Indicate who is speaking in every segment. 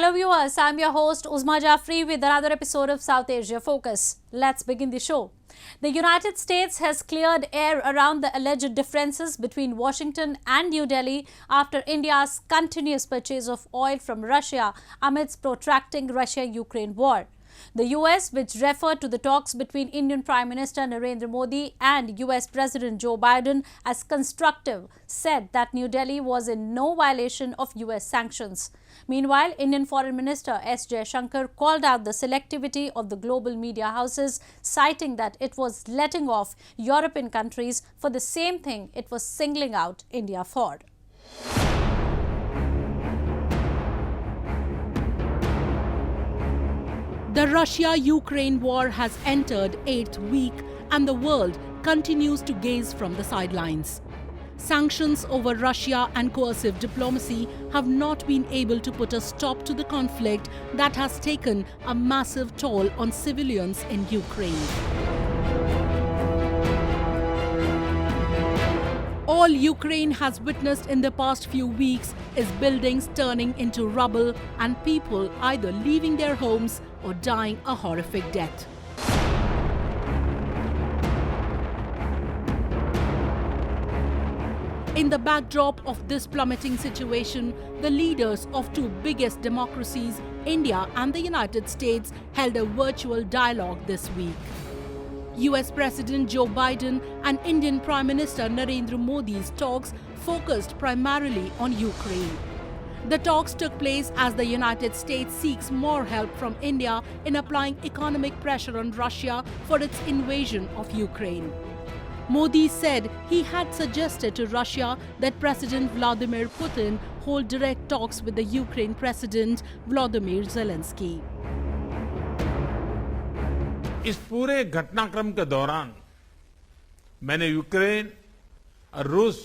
Speaker 1: Hello viewers, I'm your host Uzma Jafri with another episode of South Asia Focus. Let's begin the show. The United States has cleared air around the alleged differences between Washington and New Delhi after India's continuous purchase of oil from Russia amidst protracting Russia-Ukraine war. The US, which referred to the talks between Indian Prime Minister Narendra Modi and US President Joe Biden as constructive, said that New Delhi was in no violation of US sanctions. Meanwhile, Indian Foreign Minister S. Jaishankar called out the selectivity of the global media houses, citing that it was letting off European countries for the same thing it was singling out India for.
Speaker 2: The Russia-Ukraine war has entered 8th week and the world continues to gaze from the sidelines. Sanctions over Russia and coercive diplomacy have not been able to put a stop to the conflict that has taken a massive toll on civilians in Ukraine. All Ukraine has witnessed in the past few weeks is buildings turning into rubble and people either leaving their homes or dying a horrific death. In the backdrop of this plummeting situation, the leaders of two biggest democracies, India and the United States, held a virtual dialogue this week. US President Joe Biden and Indian Prime Minister Narendra Modi's talks focused primarily on Ukraine. The talks took place as the United States seeks more help from India in applying economic pressure on Russia for its invasion of Ukraine. Modi said he had suggested to Russia that President Vladimir Putin hold direct talks with the Ukraine President Volodymyr Zelensky.
Speaker 3: इस पूरे घटनाक्रम के दौरान मैंने Ukraine और रूस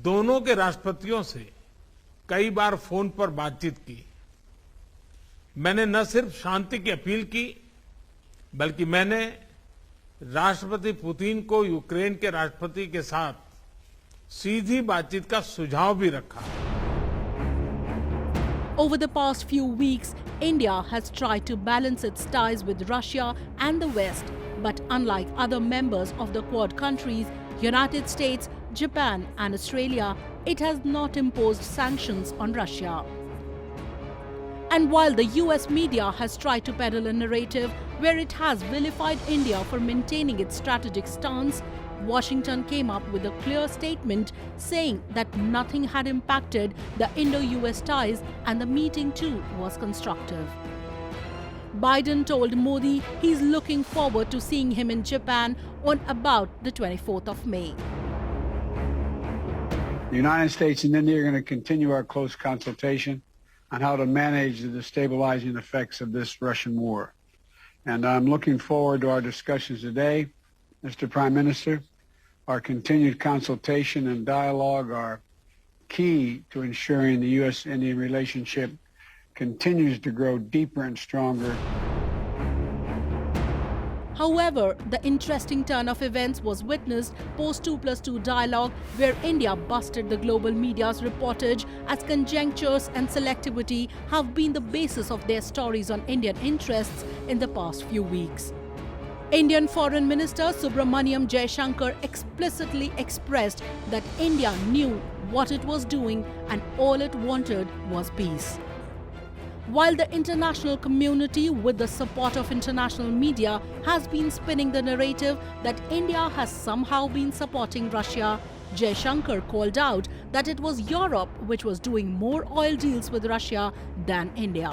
Speaker 3: दोनों के राष्ट्रपतियों से कई बार फोन पर बातचीत की। मैंने न सिर्फ शांति की अपील की, बल्कि मैंने राष्ट्रपति पुतिन को यूक्रेन के राष्ट्रपति के साथ सीधी बातचीत का सुझाव भी रखा।
Speaker 2: Over the past few weeks, India has tried to balance its ties with Russia and the West, but unlike other members of the Quad countries, United States, Japan and Australia, it has not imposed sanctions on Russia. And while the US media has tried to peddle a narrative where it has vilified India for maintaining its strategic stance, Washington came up with a clear statement saying that nothing had impacted the Indo-US ties and the meeting too was constructive. Biden told Modi he's looking forward to seeing him in Japan on about the 24th of May.
Speaker 4: The United States and India are going to continue our close consultation on how to manage the destabilizing effects of this Russian war. And I'm looking forward to our discussions today. Mr. Prime Minister, our continued consultation and dialogue are key to ensuring the U.S.-Indian relationship continues to grow deeper and stronger.
Speaker 2: However, the interesting turn of events was witnessed post-2+2 dialogue where India busted the global media's reportage as conjunctures and selectivity have been the basis of their stories on Indian interests in the past few weeks. Indian Foreign Minister Subramaniam Jaishankar explicitly expressed that India knew what it was doing and all it wanted was peace. While the international community, with the support of international media, has been spinning the narrative that India has somehow been supporting Russia, Jaishankar called out that it was Europe which was doing more oil deals with Russia than India.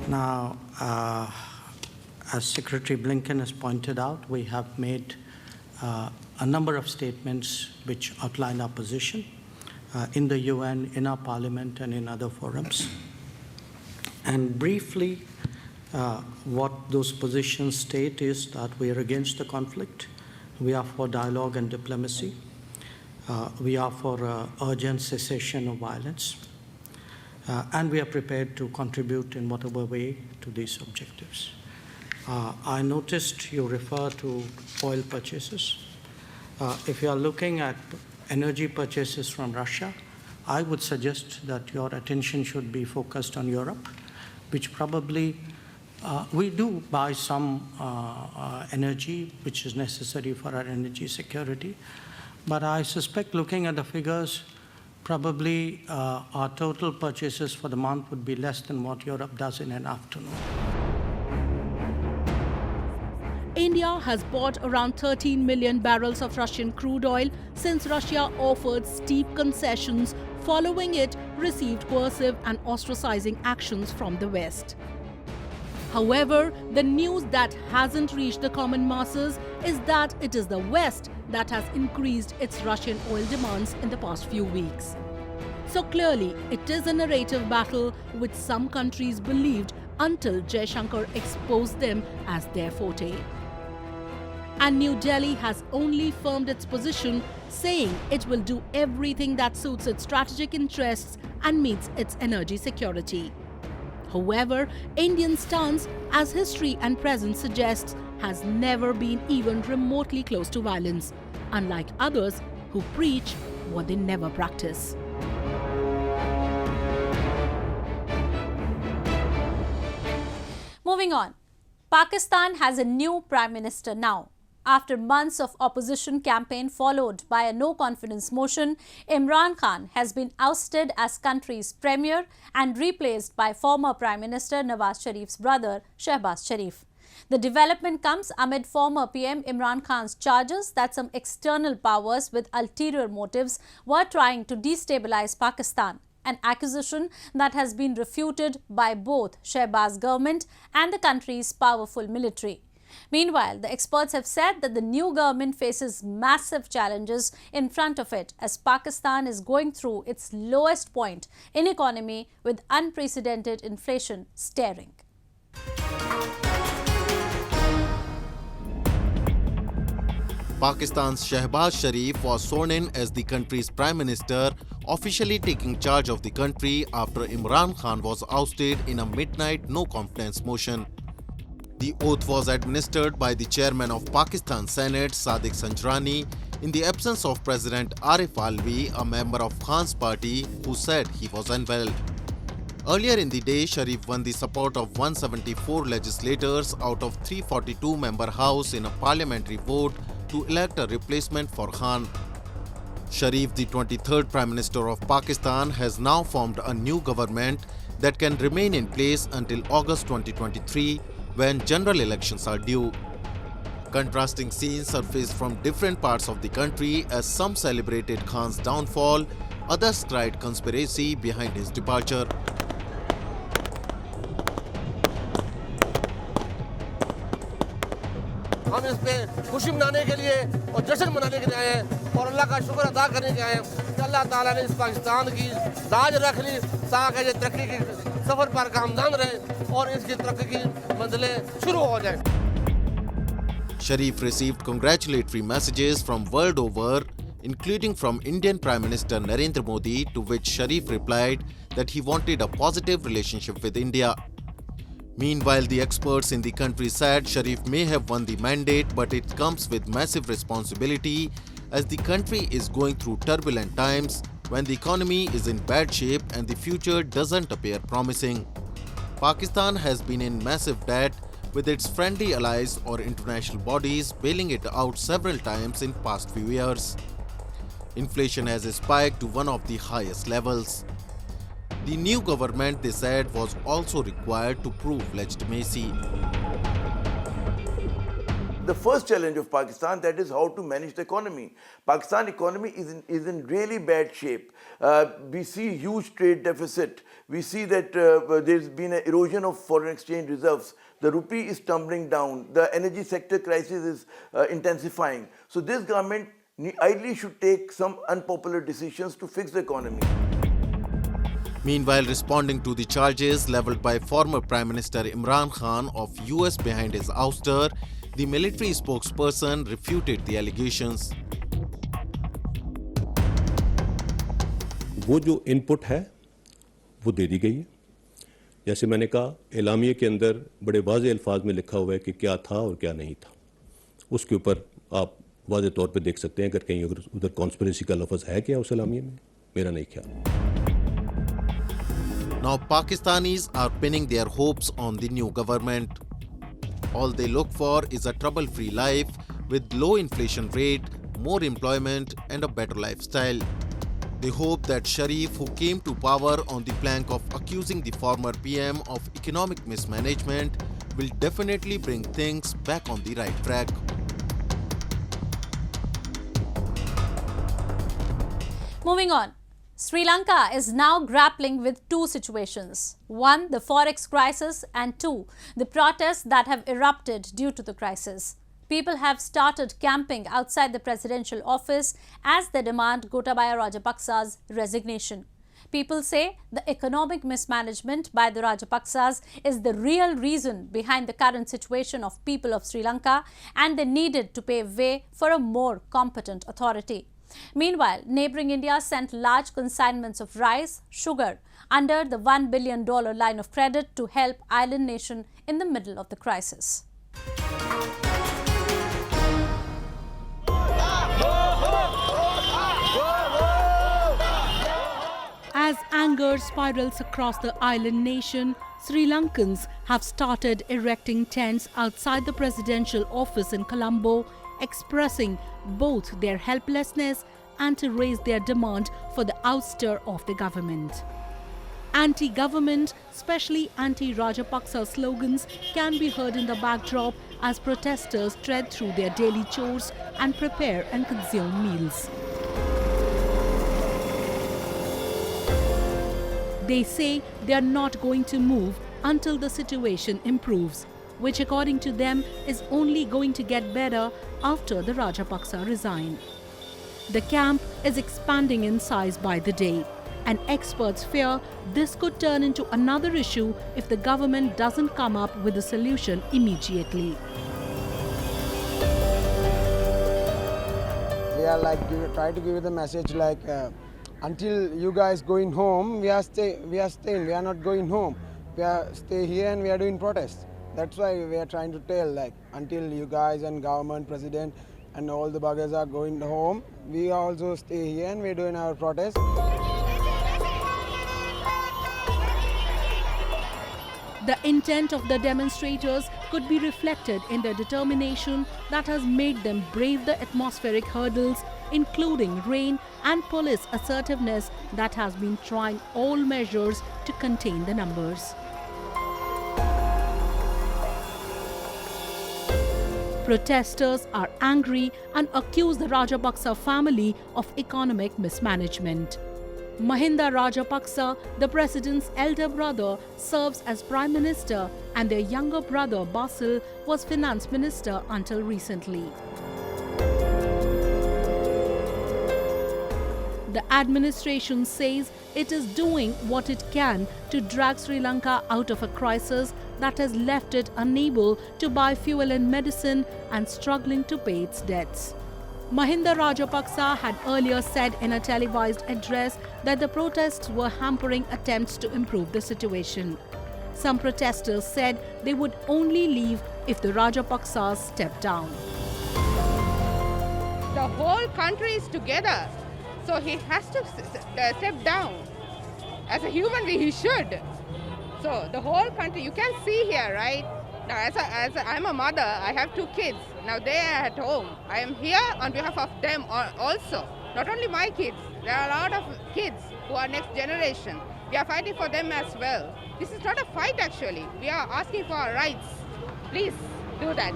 Speaker 5: Now, as Secretary Blinken has pointed out, we have made a number of statements which outline our position in the UN, in our parliament, and in other forums. And briefly, what those positions state is that we are against the conflict, we are for dialogue and diplomacy, we are for urgent cessation of violence, and we are prepared to contribute in whatever way to these objectives. I noticed you refer to oil purchases. If you are looking at energy purchases from Russia, I would suggest that your attention should be focused on Europe, which probably we do buy some energy which is necessary for our energy security. But I suspect, looking at the figures, probably our total purchases for the month would be less than what Europe does in an afternoon.
Speaker 2: India has bought around 13 million barrels of Russian crude oil since Russia offered steep concessions. Following it, received coercive and ostracizing actions from the West. However, the news that hasn't reached the common masses is that it is the West that has increased its Russian oil demands in the past few weeks. So clearly, it is a narrative battle which some countries believed until Jaishankar exposed them as their forte. And New Delhi has only firmed its position, saying it will do everything that suits its strategic interests and meets its energy security. However, Indian stance, as history and present suggests, has never been even remotely close to violence, unlike others who preach what they never practice.
Speaker 1: Moving on, Pakistan has a new Prime Minister now. After months of opposition campaign followed by a no-confidence motion, Imran Khan has been ousted as country's premier and replaced by former Prime Minister Nawaz Sharif's brother, Shehbaz Sharif. The development comes amid former PM Imran Khan's charges that some external powers with ulterior motives were trying to destabilize Pakistan, an accusation that has been refuted by both Shehbaz government and the country's powerful military. Meanwhile, the experts have said that the new government faces massive challenges in front of it as Pakistan is going through its lowest point in economy with unprecedented inflation staring.
Speaker 6: Pakistan's Shehbaz Sharif was sworn in as the country's Prime Minister, officially taking charge of the country after Imran Khan was ousted in a midnight no-confidence motion. The oath was administered by the chairman of Pakistan Senate, Sadiq Sanjrani, in the absence of President Arif Alvi, a member of Khan's party, who said he was unwell. Earlier in the day, Sharif won the support of 174 legislators out of 342-member House in a parliamentary vote to elect a replacement for Khan. Sharif, the 23rd Prime Minister of Pakistan, has now formed a new government that can remain in place until August 2023, when general elections are due. Contrasting scenes surfaced from different parts of the country as some celebrated Khan's downfall, others cried conspiracy behind his departure.
Speaker 7: हम इस पे खुशी मनाने के लिए और जश्न मनाने के लिए आए हैं और अल्लाह का शुक्र अदा करने के आए हैं कि अल्लाह ताला ने इस पाकिस्तान की लाज रख ली ताकि ये तरक्की के सफर पर कामयाब रहे और इसकी तरक्की की मंजिलें शुरू हो जाएं.
Speaker 6: Sharif received congratulatory messages from world over, including from Indian Prime Minister Narendra Modi, to which Sharif replied that he wanted a positive relationship with India. Meanwhile, the experts in the country said Sharif may have won the mandate, but it comes with massive responsibility as the country is going through turbulent times when the economy is in bad shape and the future doesn't appear promising. Pakistan has been in massive debt, with its friendly allies or international bodies bailing it out several times in past few years. Inflation has spiked to one of the highest levels. The new government, they said, was also required to prove legitimacy.
Speaker 8: The first challenge of Pakistan, that is how to manage the economy. Pakistan economy is in really bad shape. We see huge trade deficit. We see that there's been an erosion of foreign exchange reserves. The rupee is tumbling down. The energy sector crisis is intensifying. So this government ideally should take some unpopular decisions to fix the economy.
Speaker 6: Meanwhile, responding to the charges leveled by former Prime Minister Imran Khan of US behind his ouster, the military spokesperson refuted the allegations.
Speaker 9: वो जो input है वो दे दी गई है. जैसे मैंने कहा, एलामिये के अंदर बड़े वाज़े अल्फाज में लिखा हुआ है कि क्या था और क्या नहीं था. उसके ऊपर आप वाज़े तौर पे देख सकते हैं अगर कहीं उधर कॉन्स्पिरेसी का लफ्ज़ है क्या उस एलामिये में. मेरा नहीं ख्याल.
Speaker 6: Now Pakistanis are pinning their hopes on the new government. All they look for is a trouble-free life with low inflation rate, more employment and a better lifestyle. They hope that Sharif, who came to power on the plank of accusing the former PM of economic mismanagement, will definitely bring things back on the right track.
Speaker 1: Moving on. Sri Lanka is now grappling with two situations. One, the forex crisis, and two, the protests that have erupted due to the crisis. People have started camping outside the presidential office as they demand Gotabaya Rajapaksa's resignation. People say the economic mismanagement by the Rajapaksas is the real reason behind the current situation of people of Sri Lanka, and they needed to pave way for a more competent authority. Meanwhile, neighbouring India sent large consignments of rice, sugar under the $1 billion line of credit to help island nation in the middle of the crisis.
Speaker 2: As anger spirals across the island nation, Sri Lankans have started erecting tents outside the presidential office in Colombo, expressing both their helplessness and to raise their demand for the ouster of the government. Anti-government, especially anti-Rajapaksa slogans can be heard in the backdrop as protesters tread through their daily chores and prepare and consume meals. They say they are not going to move until the situation improves, which according to them is only going to get better after the Rajapaksa resign. The camp is expanding in size by the day, and experts fear this could turn into another issue if the government doesn't come up with a solution immediately.
Speaker 10: We are try to give the message until you guys going home, we are staying. We are not going home. We are stay here and we are doing protests. That's why we are trying to tell until you guys and government, president and all the buggers are going home, we also stay here and we are doing our protest.
Speaker 2: The intent of the demonstrators could be reflected in their determination that has made them brave the atmospheric hurdles, including rain and police assertiveness that has been trying all measures to contain the numbers. Protesters are angry and accuse the Rajapaksa family of economic mismanagement. Mahinda Rajapaksa, the president's elder brother, serves as prime minister, and their younger brother Basil was finance minister until recently. The administration says it is doing what it can to drag Sri Lanka out of a crisis that has left it unable to buy fuel and medicine and struggling to pay its debts. Mahinda Rajapaksa had earlier said in a televised address that the protests were hampering attempts to improve the situation. Some protesters said they would only leave if the Rajapaksas stepped down.
Speaker 11: The whole country is together, so he has to step down. As a human being, he should. So the whole country, you can see here, right? Now, I'm a mother, I have 2 kids. Now they are at home. I am here on behalf of them also. Not only my kids, there are a lot of kids who are next generation. We are fighting for them as well. This is not a fight actually. We are asking for our rights. Please do that.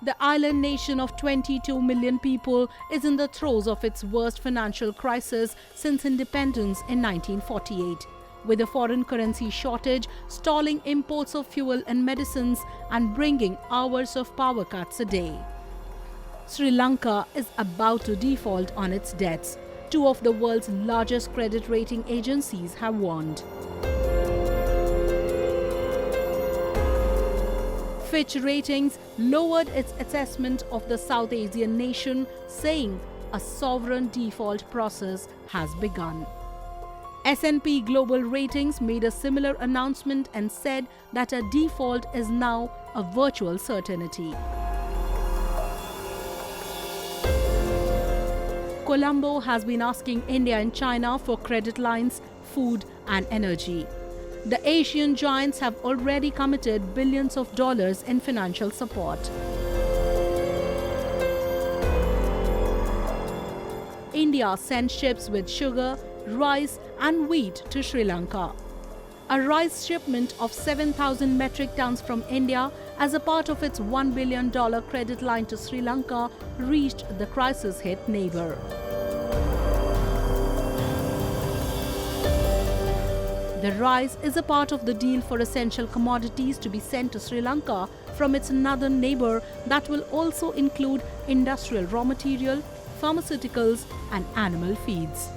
Speaker 2: The island nation of 22 million people is in the throes of its worst financial crisis since independence in 1948, with a foreign currency shortage stalling imports of fuel and medicines and bringing hours of power cuts a day. Sri Lanka is about to default on its debts. 2 of the world's largest credit rating agencies have warned. Fitch Ratings lowered its assessment of the South Asian nation, saying a sovereign default process has begun. S&P Global Ratings made a similar announcement and said that a default is now a virtual certainty. Colombo has been asking India and China for credit lines, food and energy. The Asian giants have already committed billions of dollars in financial support. India sent ships with sugar, rice and wheat to Sri Lanka. A rice shipment of 7,000 metric tons from India as a part of its $1 billion credit line to Sri Lanka reached the crisis-hit neighbor. The rice is a part of the deal for essential commodities to be sent to Sri Lanka from its northern neighbor that will also include industrial raw material, pharmaceuticals and animal feeds.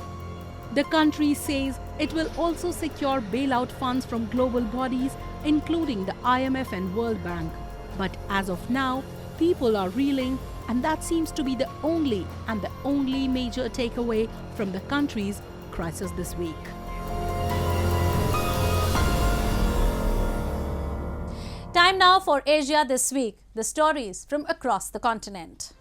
Speaker 2: The country says it will also secure bailout funds from global bodies including the IMF and World Bank. But as of now, people are reeling, and that seems to be the only major takeaway from the country's crisis this week.
Speaker 1: Time now for Asia This Week, the stories from across the continent.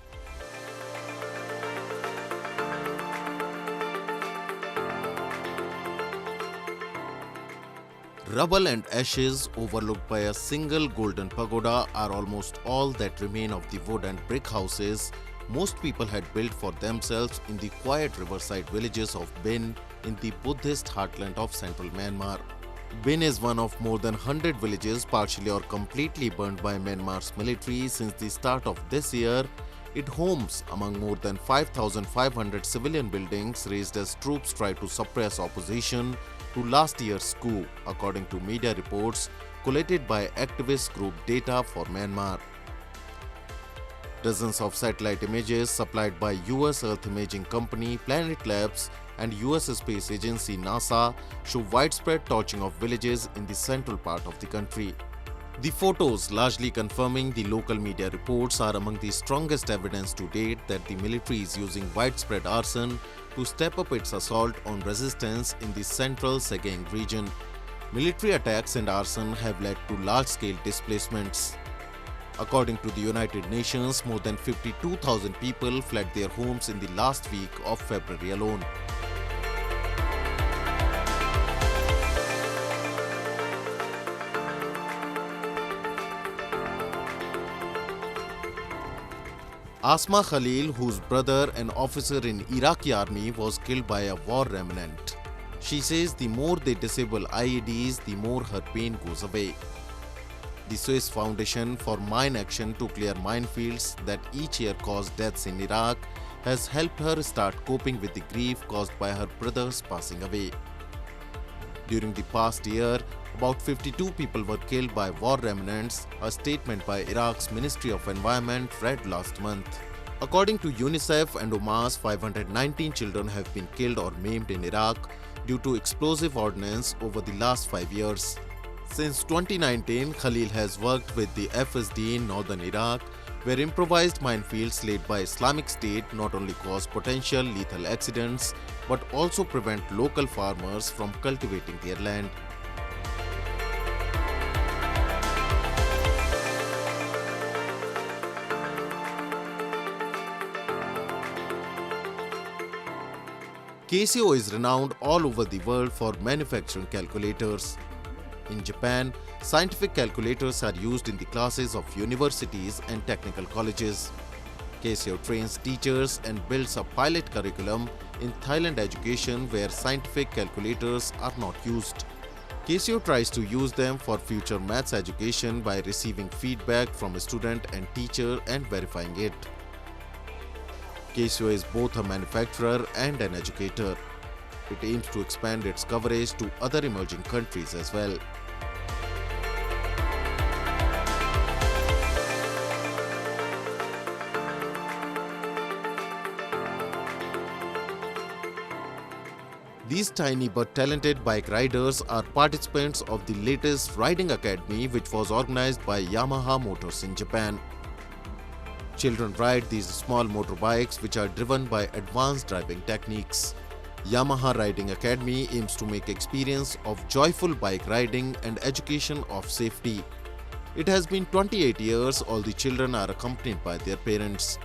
Speaker 6: Rubble and ashes overlooked by a single golden pagoda are almost all that remain of the wood and brick houses most people had built for themselves in the quiet riverside villages of Bin in the Buddhist heartland of central Myanmar. Bin is one of more than 100 villages partially or completely burned by Myanmar's military since the start of this year. It homes among more than 5,500 civilian buildings raised as troops try to suppress opposition to last year's coup, according to media reports collated by activist group Data for Myanmar. Dozens of satellite images supplied by US Earth imaging company Planet Labs and US Space Agency NASA show widespread torching of villages in the central part of the country. The photos, largely confirming the local media reports, are among the strongest evidence to date that the military is using widespread arson to step up its assault on resistance in the central Sagaing region. Military attacks and arson have led to large-scale displacements. According to the United Nations, more than 52,000 people fled their homes in the last week of February alone. Asma Khalil, whose brother, an officer in Iraqi army, was killed by a war remnant. She says the more they disable IEDs, the more her pain goes away. The Swiss Foundation for Mine Action to clear minefields that each year cause deaths in Iraq has helped her start coping with the grief caused by her brothers passing away. During the past year, about 52 people were killed by war remnants, a statement by Iraq's Ministry of Environment read last month. According to UNICEF and OMAS, 519 children have been killed or maimed in Iraq due to explosive ordnance over the last 5 years. Since 2019, Khalil has worked with the FSD in northern Iraq, where improvised minefields laid by Islamic State not only cause potential lethal accidents, but also prevent local farmers from cultivating their land. Casio is renowned all over the world for manufacturing calculators. In Japan, scientific calculators are used in the classes of universities and technical colleges. Casio trains teachers and builds a pilot curriculum in Thailand education where scientific calculators are not used. Casio tries to use them for future maths education by receiving feedback from a student and teacher and verifying it. Casio is both a manufacturer and an educator. It aims to expand its coverage to other emerging countries as well. These tiny but talented bike riders are participants of the latest Riding Academy, which was organized by Yamaha Motors in Japan. Children ride these small motorbikes which are driven by advanced driving techniques. Yamaha Riding Academy aims to make experience of joyful bike riding and education of safety. It has been 28 years, all the children are accompanied by their parents.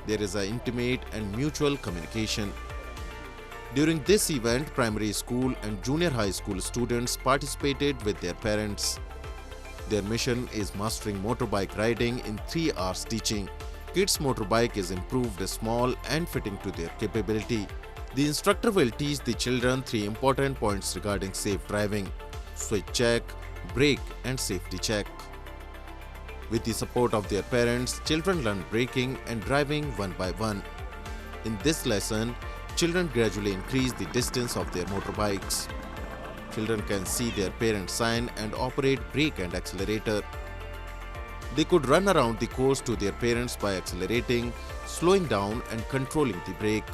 Speaker 6: There is an intimate and mutual communication. During this event, primary school and junior high school students participated with their parents. Their mission is mastering motorbike riding in 3 hours teaching. Kids' motorbike is improved, small and fitting to their capability. The instructor will teach the children 3 important points regarding safe driving: switch check, brake and safety check. With the support of their parents, children learn braking and driving one by one. In this lesson, children gradually increase the distance of their motorbikes. Children can see their parents sign and operate brake and accelerator. They could run around the course to their parents by accelerating, slowing down and controlling the brake.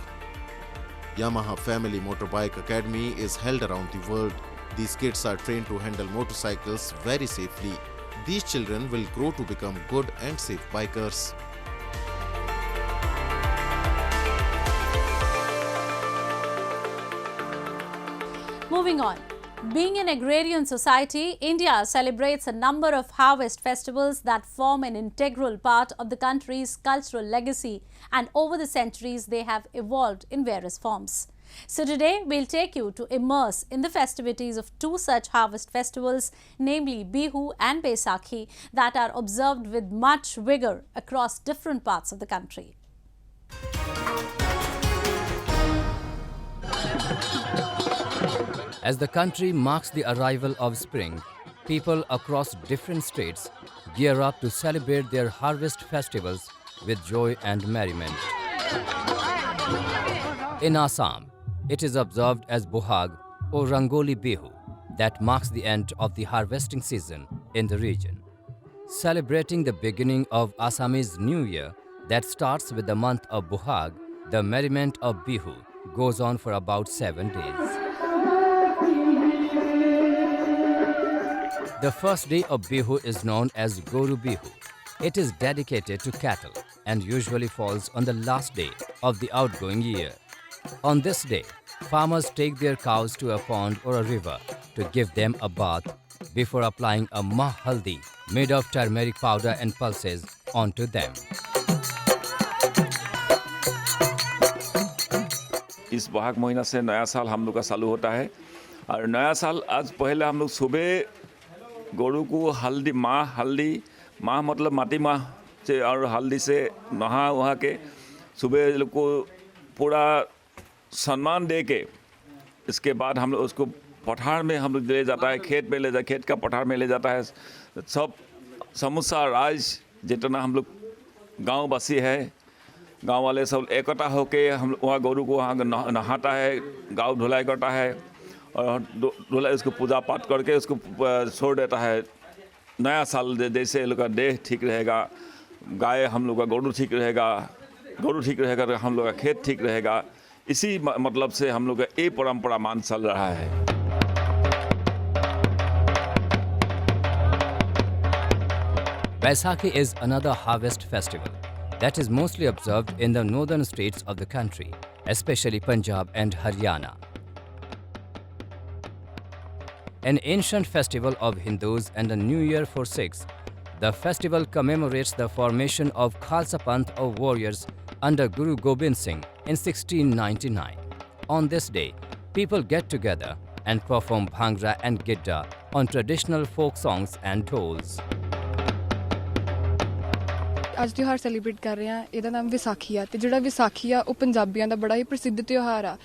Speaker 6: Yamaha Family Motorbike Academy is held around the world. These kids are trained to handle motorcycles very safely. These children will grow to become good and safe bikers.
Speaker 1: Moving on. Being an agrarian society, India celebrates a number of harvest festivals that form an integral part of the country's cultural legacy, and over the centuries they have evolved in various forms. So today we'll take you to immerse in the festivities of 2 such harvest festivals, namely Bihu and Baisakhi, that are observed with much vigor across different parts of the country.
Speaker 12: As the country marks the arrival of spring, people across different states gear up to celebrate their harvest festivals with joy and merriment. In Assam, it is observed as Bohag or Rangoli Bihu that marks the end of the harvesting season in the region. Celebrating the beginning of Assamese New Year that starts with the month of Bohag, the merriment of Bihu goes on for about 7 days. The first day of Bihu is known as Goru Bihu. It is dedicated to cattle and usually falls on the last day of the outgoing year. On this day, farmers take their cows to a pond or a river to give them a bath before applying a mah haldi made of turmeric powder and pulses onto them.
Speaker 13: इस बहाग महीना से नया साल हम लोग का चालू होता है और नया साल आज पहले हम लोग सुबह गोरू को हल्दी माह मतलब माटी माह से और हल्दी से नहा वहा के सुबह लोग को पूरा सम्मान दे के इसके बाद हम लोग उसको पठार में हम लोग ले जाता है, खेत का पठार में ले जाता है। सब समूसा राज जितना हम लोग गाँव बसी है, गांव वाले सब इकट्ठा होके हम वहाँ गोरू को वहाँ नहाता है, गाँव धुलाई करता है और धुलाई उसको पूजा पाठ करके उसको छोड़ देता है। नया साल जैसे लोग का देह ठीक रहेगा, गाय हम लोग का गोरू ठीक रहेगा तो हम लोग का खेत ठीक रहेगा। इसी मतलब से हम लोग का ये परंपरा मान चल रहा है।
Speaker 12: Baisakhi is another harvest festival that is mostly observed in the northern states of the country, especially Punjab and Haryana. An ancient festival of Hindus and a new year for Sikhs, the festival commemorates the formation of Khalsa Panth of warriors under Guru Gobind Singh in 1699. On this day, people get together and perform bhangra and gidda on traditional folk songs and dhols.
Speaker 14: ਅੱਜ ਤਿਉਹਾਰ celebrate ਕਰ ਰਹੇ ਹਾਂ। ਇਹਦਾ ਨਾਮ ਵਿਸਾਖੀ ਆ ਤੇ ਜਿਹੜਾ ਵਿਸਾਖੀ ਆ ਉਹ ਪੰਜਾਬੀਆਂ ਦਾ ਬੜਾ ਹੀ ਪ੍ਰਸਿੱਧ ਤਿਉਹਾਰ ਆ।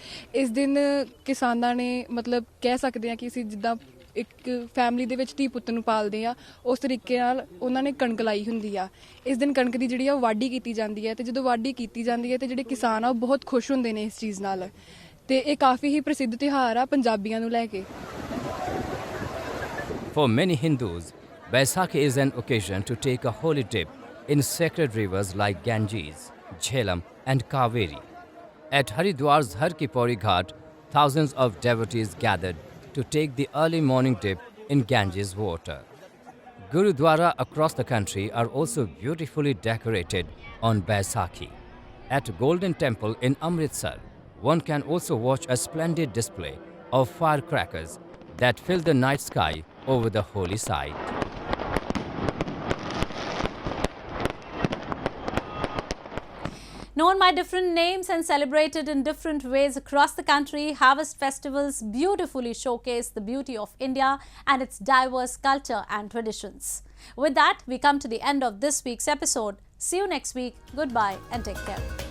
Speaker 14: ਇਸ ਦਿਨ ਕਿਸਾਨਾਂ ਨੇ ਮਤਲਬ ਕਹਿ ਸਕਦੇ ਆ ਕਿ ਅਸੀਂ ਜਿੱਦਾਂ ਇੱਕ ਫੈਮਿਲੀ ਦੇ ਵਿੱਚ ਧੀ ਪੁੱਤ ਨੂੰ ਪਾਲਦੇ ਆ, ਉਸ ਤਰੀਕੇ ਨਾਲ ਉਹਨਾਂ ਨੇ ਕਣਕ ਲਾਈ ਹੁੰਦੀ ਆ। ਇਸ ਦਿਨ ਕਣਕ ਦੀ ਜਿਹੜੀ ਆ ਉਹ ਵਾਢੀ ਕੀਤੀ ਜਾਂਦੀ ਹੈ ਤੇ ਜਦੋਂ ਵਾਢੀ ਕੀਤੀ ਜਾਂਦੀ ਹੈ ਤੇ ਜਿਹੜੇ ਕਿਸਾਨ ਆ ਉਹ ਬਹੁਤ ਖੁਸ਼ ਹੁੰਦੇ ਨੇ ਇਸ ਚੀਜ਼ ਨਾਲ ਤੇ ਇਹ ਕਾਫੀ ਹੀ ਪ੍ਰਸਿੱਧ ਤਿਉਹਾਰ ਆ ਪੰਜਾਬੀਆਂ ਨੂੰ ਲੈ ਕੇ।
Speaker 12: For many Hindus, Baisakhi is an occasion to take a holy dip in sacred rivers like Ganges, Jhelum and Kaveri. At Haridwar's Har Ki Pauri Ghat, thousands of devotees gathered to take the early morning dip in Ganges water. Gurudwara across the country are also beautifully decorated on Baisakhi. At Golden Temple in Amritsar, one can also watch a splendid display of firecrackers that fill the night sky over the holy site.
Speaker 1: Known by different names and celebrated in different ways across the country, harvest festivals beautifully showcase the beauty of India and its diverse culture and traditions. With that, we come to the end of this week's episode. See you next week. Goodbye and take care.